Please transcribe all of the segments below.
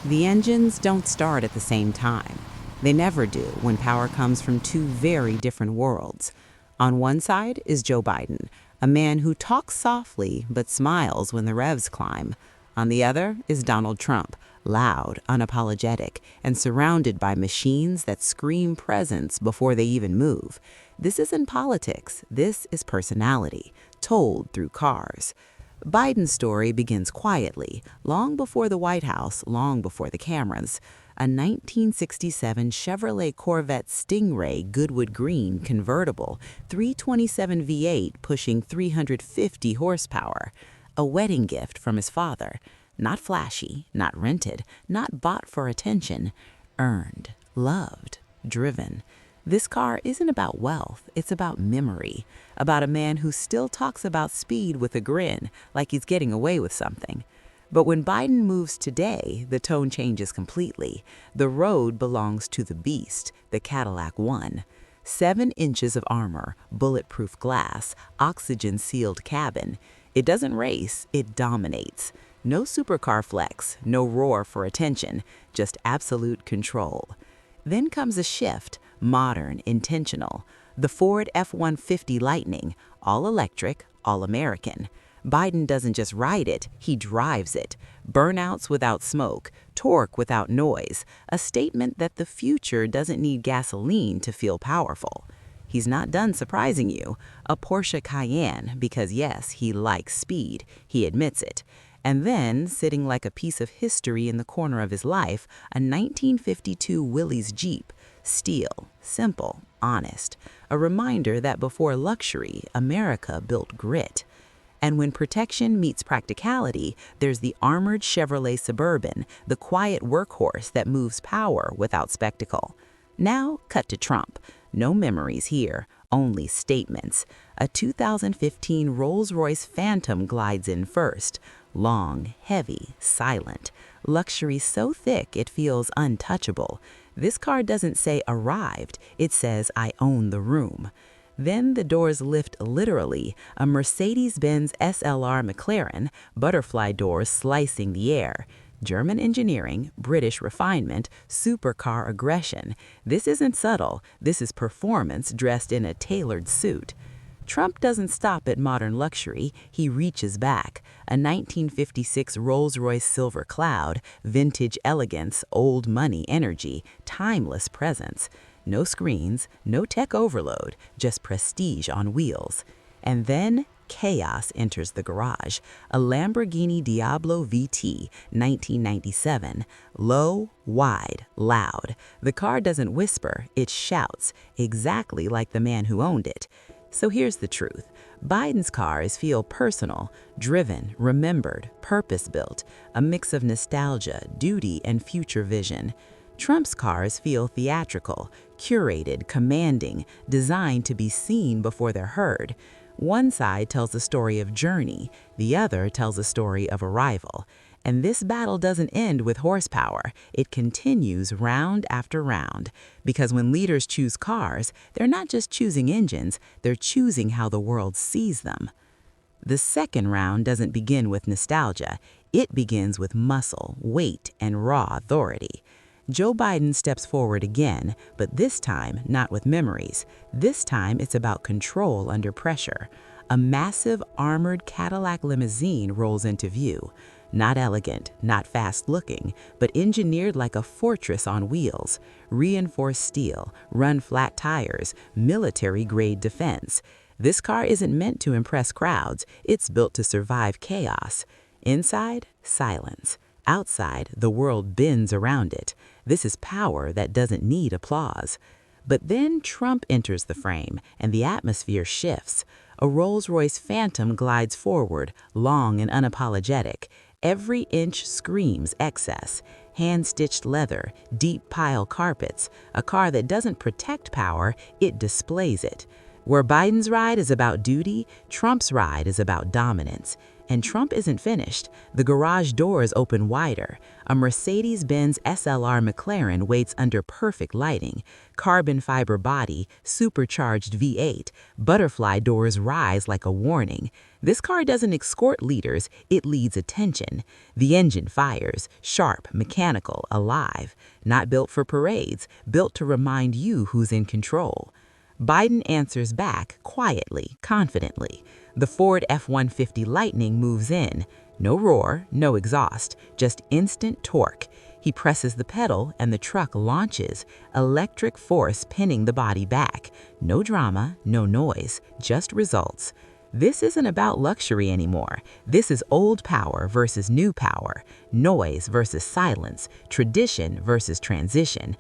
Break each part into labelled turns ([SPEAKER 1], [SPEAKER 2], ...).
[SPEAKER 1] The engines don't start at the same time. They never do when power comes from two very different worlds. On one side is Joe Biden, a man who talks softly but smiles when the revs climb. On the other is Donald Trump, loud, unapologetic, and surrounded by machines that scream presence before they even move. This isn't politics, this is personality, told through cars. Biden's story begins quietly, long before the White House, long before the cameras. A 1967 Chevrolet Corvette Stingray Goodwood Green convertible, 327 V8 pushing 350 horsepower. A wedding gift from his father. Not flashy, not rented, not bought for attention. Earned, loved, driven. This car isn't about wealth, it's about memory, about a man who still talks about speed with a grin, like he's getting away with something. But when Biden moves today, the tone changes completely. The road belongs to the beast, the Cadillac One. 7 inches of armor, bulletproof glass, oxygen-sealed cabin. It doesn't race, it dominates. No supercar flex, no roar for attention, just absolute control. Then comes a shift. Modern, intentional. The Ford F-150 Lightning, all electric, all American. Biden doesn't just ride it, he drives it. Burnouts without smoke, torque without noise, a statement that the future doesn't need gasoline to feel powerful. He's not done surprising you. A Porsche Cayenne, because yes, he likes speed, he admits it. And then, sitting like a piece of history in the corner of his life, a 1952 Willys Jeep. Steel, simple, honest. A reminder that before luxury, America built grit. And when protection meets practicality, there's the armored Chevrolet Suburban, the quiet workhorse that moves power without spectacle. Now, cut to Trump. No memories here, only statements. A 2015 Rolls-Royce Phantom glides in first. Long, heavy, silent. Luxury so thick it feels untouchable. This car doesn't say arrived, it says I own the room. Then the doors lift literally, a Mercedes-Benz SLR McLaren, butterfly doors slicing the air. German engineering, British refinement, supercar aggression. This isn't subtle, this is performance dressed in a tailored suit. Trump doesn't stop at modern luxury, he reaches back. A 1956 Rolls-Royce Silver Cloud, vintage elegance, old money energy, timeless presence. No screens, no tech overload, just prestige on wheels. And then chaos enters the garage. A Lamborghini Diablo VT, 1997. Low, wide, loud. The car doesn't whisper, it shouts, exactly like the man who owned it. So here's the truth. Biden's cars feel personal, driven, remembered, purpose-built, a mix of nostalgia, duty, and future vision. Trump's cars feel theatrical, curated, commanding, designed to be seen before they're heard. One side tells a story of journey, the other tells a story of arrival. And this battle doesn't end with horsepower, it continues round after round. Because when leaders choose cars, they're not just choosing engines, they're choosing how the world sees them. The second round doesn't begin with nostalgia, it begins with muscle, weight, and raw authority. Joe Biden steps forward again, but this time not with memories. This time it's about control under pressure. A massive armored Cadillac limousine rolls into view. Not elegant, not fast-looking, but engineered like a fortress on wheels. Reinforced steel, run-flat tires, military-grade defense. This car isn't meant to impress crowds, it's built to survive chaos. Inside, silence. Outside, the world bends around it. This is power that doesn't need applause. But then Trump enters the frame, and the atmosphere shifts. A Rolls-Royce Phantom glides forward, long and unapologetic. Every inch screams excess. Hand-stitched leather, deep pile carpets. A car that doesn't protect power, it displays it. Where Biden's ride is about duty, Trump's ride is about dominance. And Trump isn't finished. The garage doors open wider. A Mercedes-Benz SLR McLaren waits under perfect lighting. Carbon fiber body, supercharged V8, butterfly doors rise like a warning. This car doesn't escort leaders, it leads attention. The engine fires, sharp, mechanical, alive. Not built for parades, built to remind you who's in control. Biden answers back quietly, confidently. The Ford F-150 Lightning moves in. No roar, no exhaust, just instant torque. He presses the pedal and the truck launches, electric force pinning the body back. No drama, no noise, just results. This isn't about luxury anymore. This is old power versus new power, noise versus silence, tradition versus transition.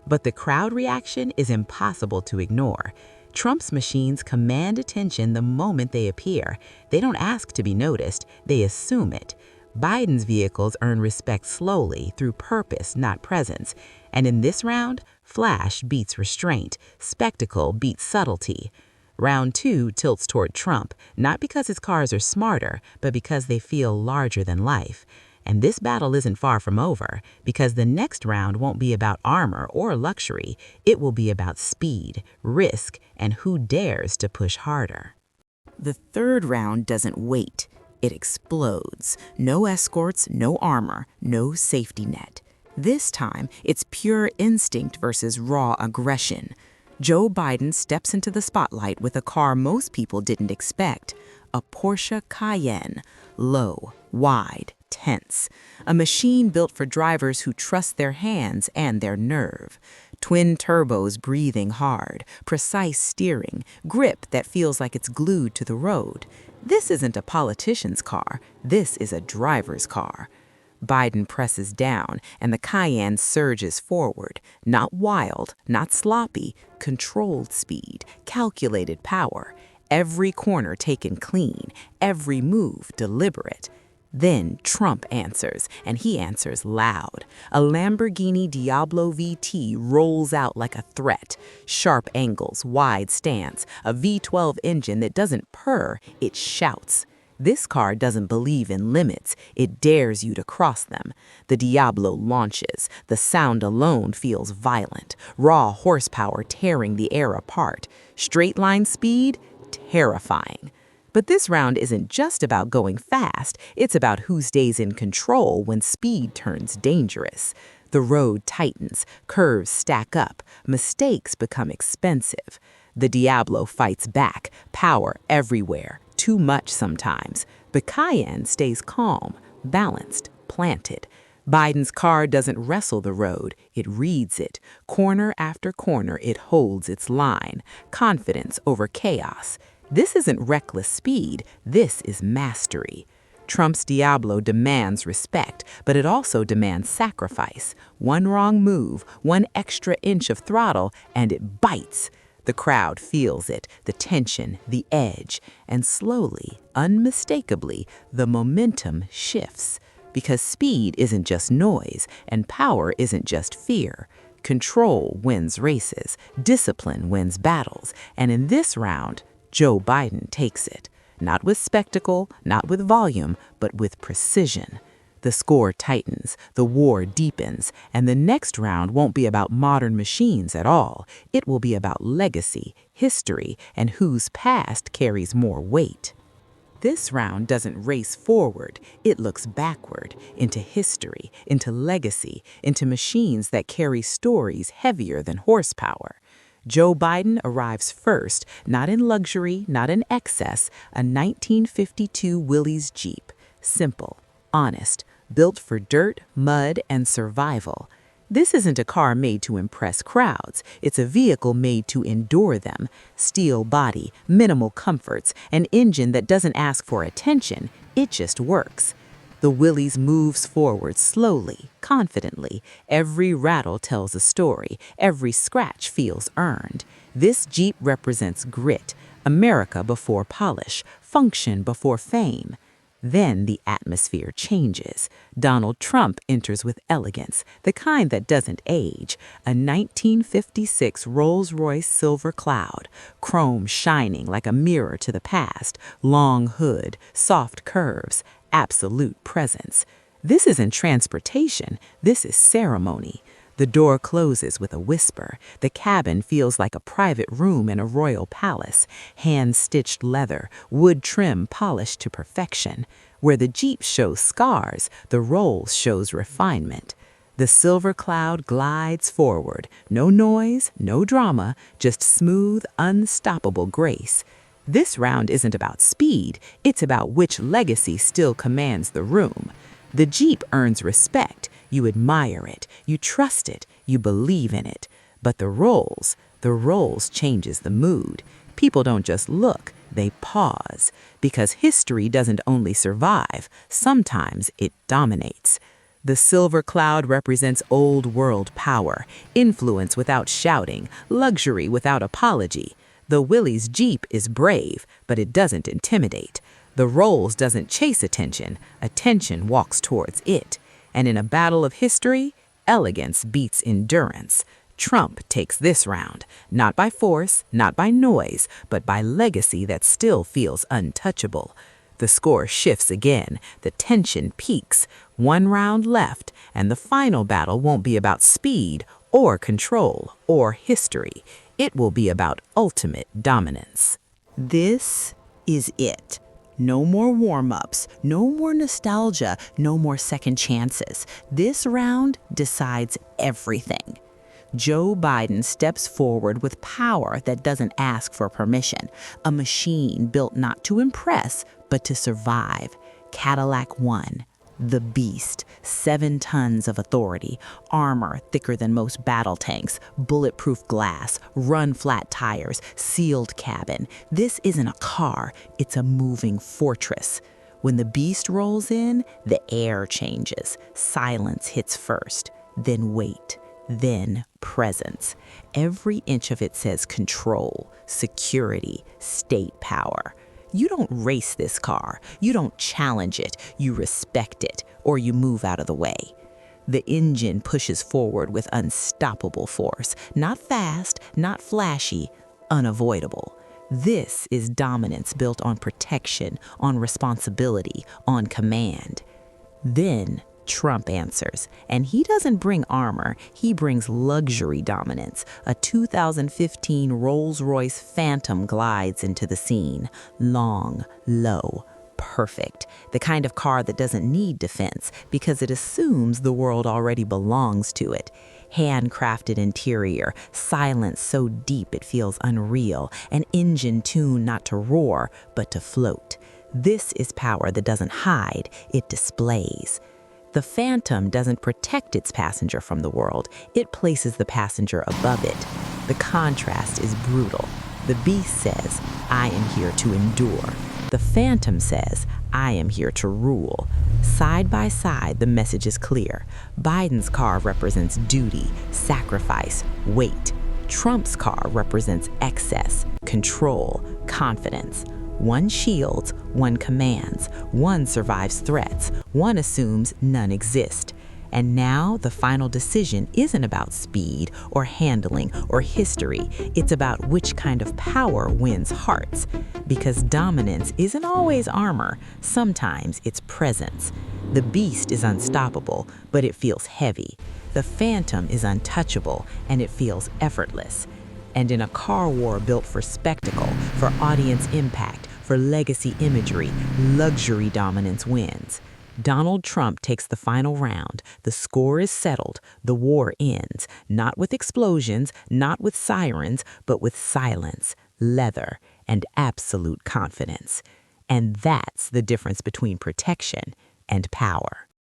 [SPEAKER 1] But the crowd reaction is impossible to ignore. Trump's machines command attention the moment they appear. They don't ask to be noticed, they assume it. Biden's vehicles earn respect slowly through purpose, not presence. And in this round, flash beats restraint, spectacle beats subtlety. Round 2 tilts toward Trump, not because his cars are smarter, but because they feel larger than life. And this battle isn't far from over, because the next round won't be about armor or luxury. It will be about speed, risk, and who dares to push harder. The third round doesn't wait. It explodes. No escorts, no armor, no safety net. This time, it's pure instinct versus raw aggression. Joe Biden steps into the spotlight with a car most people didn't expect, a Porsche Cayenne, low, wide, tense, a machine built for drivers who trust their hands and their nerve. Twin turbos breathing hard, precise steering, grip that feels like it's glued to the road. This isn't a politician's car, this is a driver's car. Biden presses down, and the Cayenne surges forward. Not wild, not sloppy, controlled speed, calculated power. Every corner taken clean, every move deliberate. Then Trump answers, and he answers loud. A Lamborghini Diablo VT rolls out like a threat. Sharp angles, wide stance, a V12 engine that doesn't purr, it shouts. This car doesn't believe in limits, it dares you to cross them. The Diablo launches. The sound alone feels violent, raw horsepower tearing the air apart. Straight line speed, terrifying. But this round isn't just about going fast, it's about who stays in control when speed turns dangerous. The road tightens, curves stack up, mistakes become expensive. The Diablo fights back, power everywhere, too much sometimes. But Cayenne stays calm, balanced, planted. Biden's car doesn't wrestle the road, it reads it. Corner after corner, it holds its line. Confidence over chaos. This isn't reckless speed, this is mastery. Trump's Diablo demands respect, but it also demands sacrifice. One wrong move, one extra inch of throttle, and it bites. The crowd feels it, the tension, the edge, and slowly, unmistakably, the momentum shifts. Because speed isn't just noise, and power isn't just fear. Control wins races, discipline wins battles, and in this round, Joe Biden takes it. Not with spectacle, not with volume, but with precision. The score tightens, the war deepens, and the next round won't be about modern machines at all. It will be about legacy, history, and whose past carries more weight. This round doesn't race forward, it looks backward, into history, into legacy, into machines that carry stories heavier than horsepower. Joe Biden arrives first, not in luxury, not in excess, a 1952 Willys Jeep. Simple, honest, built for dirt, mud, and survival. This isn't a car made to impress crowds. It's a vehicle made to endure them. Steel body, minimal comforts, an engine that doesn't ask for attention. It just works. The Willys moves forward slowly, confidently. Every rattle tells a story. Every scratch feels earned. This Jeep represents grit, America before polish, function before fame. Then the atmosphere changes. Donald Trump enters with elegance, the kind that doesn't age. A 1956 Rolls-Royce Silver Cloud, chrome shining like a mirror to the past, long hood, soft curves, absolute presence. This isn't transportation, this is ceremony. The door closes with a whisper. The cabin feels like a private room in a royal palace, hand-stitched leather, wood trim polished to perfection. Where the Jeep shows scars, the Rolls shows refinement. The silver cloud glides forward. No noise, no drama, just smooth, unstoppable grace. This round isn't about speed, it's about which legacy still commands the room. The Jeep earns respect. You admire it, you trust it, you believe in it. But the Rolls changes the mood. People don't just look, they pause. Because history doesn't only survive, sometimes it dominates. The silver cloud represents old world power, influence without shouting, luxury without apology. The Willys Jeep is brave, but it doesn't intimidate. The Rolls doesn't chase attention, attention walks towards it. And in a battle of history, elegance beats endurance. Trump takes this round, not by force, not by noise, but by legacy that still feels untouchable. The score shifts again, the tension peaks. One round left, and the final battle won't be about speed or control or history. It will be about ultimate dominance. This is it. No more warm-ups, no more nostalgia, no more second chances. This round decides everything. Joe Biden steps forward with power that doesn't ask for permission, a machine built not to impress, but to survive. Cadillac won. The beast, 7 tons of authority, armor thicker than most battle tanks, bulletproof glass, run-flat tires, sealed cabin. This isn't a car, it's a moving fortress. When the beast rolls in, the air changes. Silence hits first, then weight, then presence. Every inch of it says control, security, state power. You don't race this car, you don't challenge it, you respect it, or you move out of the way. The engine pushes forward with unstoppable force, not fast, not flashy, unavoidable. This is dominance built on protection, on responsibility, on command. Then Trump answers, and he doesn't bring armor, he brings luxury dominance. A 2015 Rolls-Royce Phantom glides into the scene. Long, low, perfect. The kind of car that doesn't need defense because it assumes the world already belongs to it. Handcrafted interior, silence so deep it feels unreal, an engine tuned not to roar, but to float. This is power that doesn't hide, it displays. The Phantom doesn't protect its passenger from the world, it places the passenger above it. The contrast is brutal. The Beast says, I am here to endure. The Phantom says, I am here to rule. Side by side, the message is clear. Biden's car represents duty, sacrifice, weight. Trump's car represents excess, control, confidence. One shields, one commands, one survives threats, one assumes none exist. And now the final decision isn't about speed or handling or history. It's about which kind of power wins hearts. Because dominance isn't always armor, sometimes it's presence. The Beast is unstoppable, but it feels heavy. The Phantom is untouchable, and it feels effortless. And in a car war built for spectacle, for audience impact, for legacy imagery, luxury dominance wins. Donald Trump takes the final round. The score is settled. The war ends, not with explosions, not with sirens, but with silence, leather, and absolute confidence. And that's the difference between protection and power.